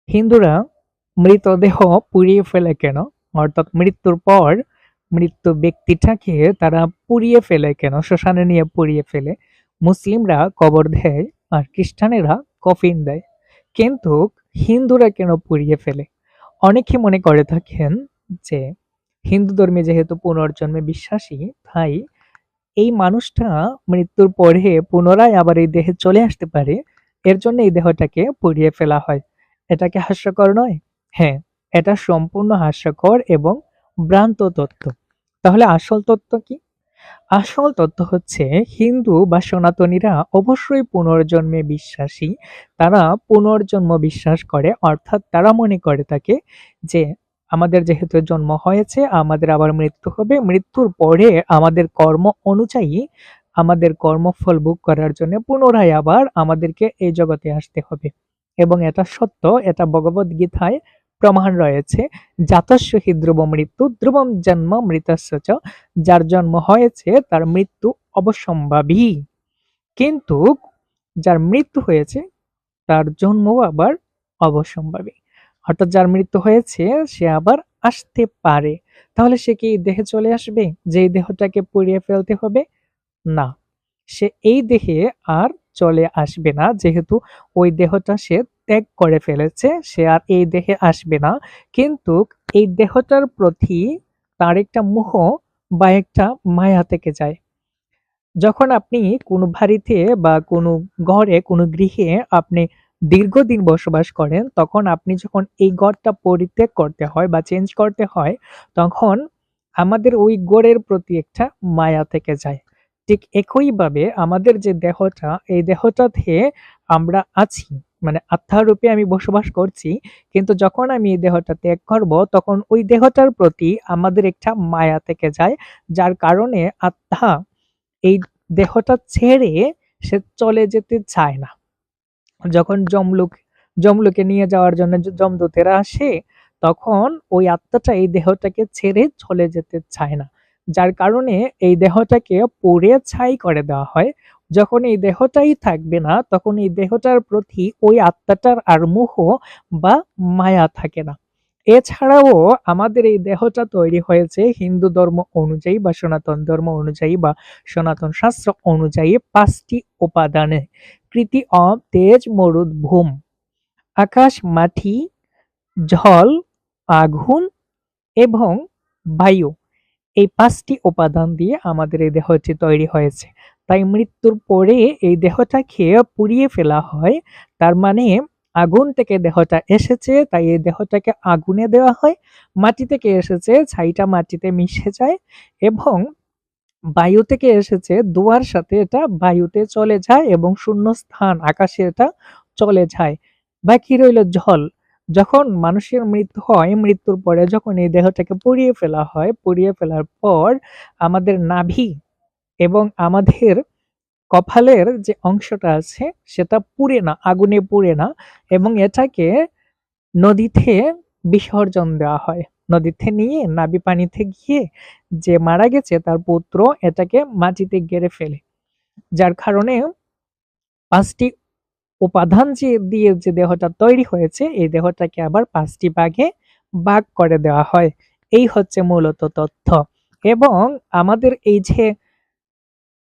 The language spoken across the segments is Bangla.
হিন্দুরা মৃতদেহ পুড়িয়ে ফেলে কেন? অর্থাৎ মৃত্যুর পর মৃত ব্যক্তিটাকে তারা পুড়িয়ে ফেলে কেন? শ্মশানে নিয়ে পুড়িয়ে ফেলে। মুসলিমরা কবর দেয় আর খ্রিস্টানেরা কফিন দেয়। কিন্তু হিন্দুরা কেন পুড়িয়ে ফেলে? অনেকে মনে করে থাকেন যে হিন্দু ধর্মে যেহেতু পুনর্জন্মে বিশ্বাসী, তাই এই মানুষটা মৃত্যুর পরে পুনরায় আবার এই দেহে চলে আসতে পারে, এর জন্য এই দেহটাকে পুড়িয়ে ফেলা হয়। এটা কি হাস্যকর নয়? হ্যাঁ, এটা সম্পূর্ণ হাস্যকর এবং ভ্রান্ত তথ্য। তাহলে আসল তথ্য কি? আসল তথ্য হচ্ছে হিন্দু বা সনাতনীরা অবশ্যই পুনর্জন্মে বিশ্বাসী। তারা পুনর্জন্ম বিশ্বাস করে, অর্থাৎ তারা মনে করে থাকে যে আমাদের যেহেতু জন্ম হয়েছে, আমাদের আবার মৃত্যু হবে, মৃত্যুর পরে আমাদের কর্ম অনুযায়ী আমাদের কর্মফল ভোগ করার জন্য পুনরায় আবার আমাদেরকে এই জগতে আসতে হবে। এবং এটা সত্য, এটা ভগবদ গীতায় প্রমাণ রয়েছে। জাতস্য হি ধ্রুব মৃত্যু ধ্রুবম জন্ম মৃতস্য চ, যার জন্ম হয়েছে তার মৃত্যু অবশ্যম্ভাবী। কিন্তু যার মৃত্যু হয়েছে তার জন্মও আবার অবশ্যম্ভাবী। অর্থাৎ যার মৃত্যু হয়েছে সে আবার আসতে পারে। তাহলে সে কি এই দেহে চলে আসবে যে এই দেহটাকে পুড়িয়ে ফেলতে হবে? না, সে এই দেহে আর চলে আসবে না, যেহেতু ওই দেহটা সে ত্যাগ করে ফেলেছে, সে আর এই দেহে আসবে না। কিন্তু এই দেহটার প্রতি তার একটা মোহ বা একটা মায়া থেকে যায়। যখন আপনি কোনো বাড়িতে বা কোনো ঘরে, কোনো গৃহে আপনি দীর্ঘদিন বসবাস করেন, তখন আপনি যখন এই ঘরটা পরিত্যাগ করতে হয় বা চেঞ্জ করতে হয়, তখন আমাদের ওই ঘরের প্রতি একটা মায়া থেকে যায়। ঠিক একইভাবে আমাদের যে দেহটা, এই দেহটাতে আমরা আছি, মানে আত্মারূপে আমি বসবাস করছি, কিন্তু যখন আমি এই দেহটা ত্যাগ করব, তখন ওই দেহটার প্রতি আমাদের একটা মায়া থেকে যায়, যার কারণে আত্মা এই দেহটা ছেড়ে সে চলে যেতে চায় না। যখন যমলোকে নিয়ে যাওয়ার জন্য যমদূতেরা আসে, তখন ওই আত্মাটা এই দেহটাকে ছেড়ে চলে যেতে চায় না। যার কারণে এই দেহটাকে পুড়ে ছাই করে দেওয়া হয়। যখন এই দেহটাই থাকবে না, তখন এই দেহটার প্রতি ওই আত্মাটার আর মোহ বা মায়া থাকে না। এছাড়াও আমাদের এই দেহটা তৈরি হয়েছে হিন্দু ধর্ম অনুযায়ী বা সনাতন ধর্ম অনুযায়ী বা সনাতন শাস্ত্র অনুযায়ী ৫টি উপাদানে: কৃতি, অব, তেজ, মরুদ, ভূম। আকাশ, মাটি, জল, আগুন এবং বায়ু। এই ৫টি উপাদান দিয়ে আমাদের এই দেহটি তৈরি হয়েছে। তাই মৃত্যুর পরে এই দেহটাকে পুড়িয়ে ফেলা হয়। তার মানে আগুন থেকে দেহটা এসেছে, তাই এই দেহটাকে আগুনে দেওয়া হয়। মাটি থেকে এসেছে, ছাইটা মাটিতে মিশে যায় এবং বায়ু থেকে এসেছে, ধোঁয়ার সাথে এটা বায়ুতে চলে যায় এবং শূন্যস্থান আকাশে এটা চলে যায়। বাকি রইল জল। যখন মানুষের মৃত্যু হয়, মৃত্যুর পরে যখন এই দেহটাকে পুড়িয়ে ফেলা হয়, পুড়িয়ে ফেলার পর আমাদের নাভি এবং আমাদের কপালের যে অংশটা আছে সেটা পুড়ে না, আগুনে পুড়ে না, এবং এটাকে নদীতে বিসর্জন দেওয়া হয়। নদীতে নিয়ে নাবি পানিতে গিয়ে যে মারা গেছে তার পুত্র এটাকে মাটিতে গেড়ে ফেলে। যার কারণে ৫টি উপাদান দিয়ে যে দেহটা তৈরি হয়েছে, এই দেহটাকে আবার ৫টি ভাগে ভাগ করে দেওয়া হয়। এই হচ্ছে মূলত তথ্য। এবং আমাদের এই যে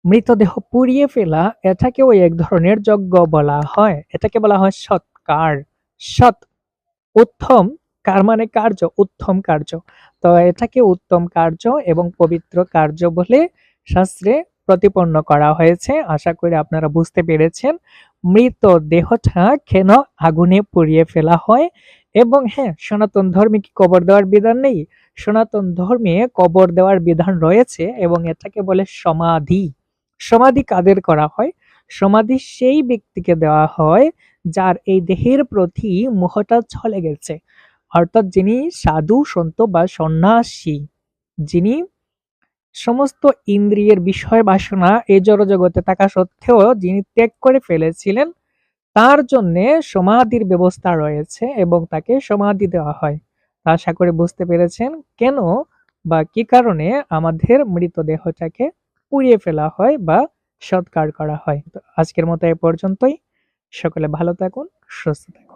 মৃতদেহ পুড়িয়ে ফেলা, এটাকেও এক ধরনের যজ্ঞ বলা হয়। এটাকে বলা হয় সৎকার। সৎ, উত্তম, কার মানে কার্য, উত্তম কার্য। তো এটাকে উত্তম কার্য এবং পবিত্র কার্য বলে শাস্ত্রে প্রতিপন্ন করা হয়েছে। আশা করি আপনারা বুঝতে পেরেছেন মৃত দেহটা কেন আগুনে পুড়িয়ে ফেলা হয়। এবং হ্যাঁ, সনাতন ধর্মে কি কবর দেওয়ার বিধান নেই? সনাতন ধর্মে কবর দেওয়ার বিধান রয়েছে এবং এটাকে বলে সমাধি। সমাধি কাদের করা হয়? সমাধি সেই ব্যক্তিকে দেওয়া হয় যার এই দেহের প্রতি মোহটা চলে গেছে, অর্থাৎ যিনি সাধু সন্ত বা সন্ন্যাসী, যিনি সমস্ত ইন্দ্রিয়ের বিষয় বাসনা এই জড়জগতে থাকা সত্ত্বেও যিনি ত্যাগ করে ফেলেছিলেন, তার জন্যে সমাধির ব্যবস্থা রয়েছে এবং তাকে সমাধি দেওয়া হয়। আশা করি বুঝতে পেরেছেন কেন বা কি কারণে আমাদের মৃতদেহটাকে পুড়িয়ে ফেলা হয় বা সৎকার করা হয়। তো আজকের মতো এ পর্যন্তই। সকলে ভালো থাকুন, সুস্থ থাকুন।